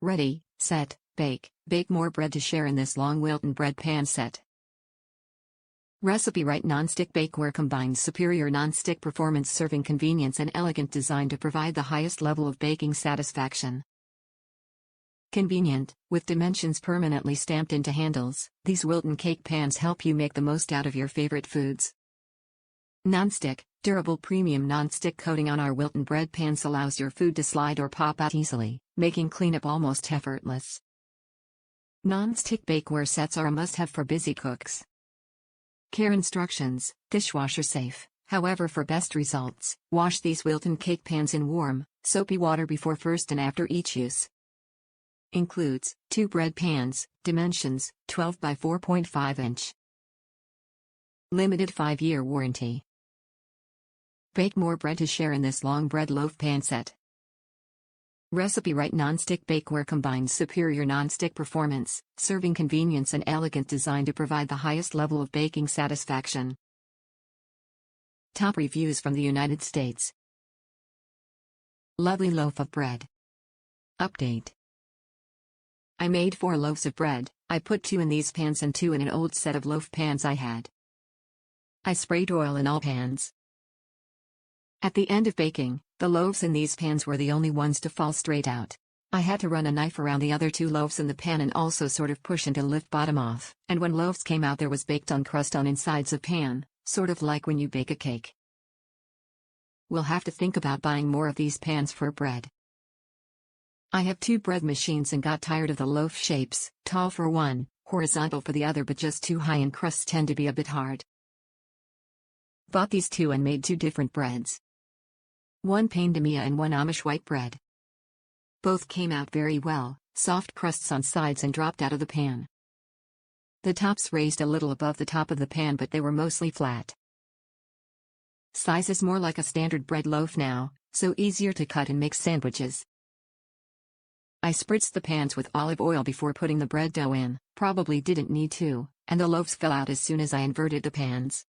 Ready, set, bake. Bake more bread to share in this long Wilton bread pan set. Recipe: right non-stick bakeware combines superior non-stick performance, serving convenience, and elegant design to provide the highest level of baking satisfaction. Convenient, with dimensions permanently stamped into handles, these Wilton cake pans help you make the most out of your favorite foods. Non-stick, durable premium non-stick coating on our Wilton bread pans allows your food to slide or pop out easily, making cleanup almost effortless. Non-stick bakeware sets are a must-have for busy cooks. Care instructions: dishwasher safe. However, for best results, wash these Wilton cake pans in warm, soapy water before, first, and after each use. Includes 2 bread pans, dimensions 12 by 4.5 inch. Limited 5-year warranty. Bake more bread to share in this long bread loaf pan set. Recipe: right non-stick bakeware combines superior non-stick performance, serving convenience, and elegant design to provide the highest level of baking satisfaction. Top reviews from the United States. Lovely loaf of bread. Update. I made 4 loaves of bread. I put 2 in these pans and 2 in an old set of loaf pans I had. I sprayed oil in all pans. At the end of baking, the loaves in these pans were the only ones to fall straight out. I had to run a knife around the other 2 loaves in the pan and also sort of push until lift bottom off. And when loaves came out, there was baked on crust on insides of pan, sort of like when you bake a cake. We'll have to think about buying more of these pans for bread. I have 2 bread machines and got tired of the loaf shapes, tall for one, horizontal for the other, but just too high, and crusts tend to be a bit hard. Bought these 2 and made 2 different breads. One pain de mia and one Amish white bread. Both came out very well, soft crusts on sides and dropped out of the pan. The tops raised a little above the top of the pan, but they were mostly flat. Size is more like a standard bread loaf now, so easier to cut and make sandwiches. I spritzed the pans with olive oil before putting the bread dough in, probably didn't need to, and the loaves fell out as soon as I inverted the pans.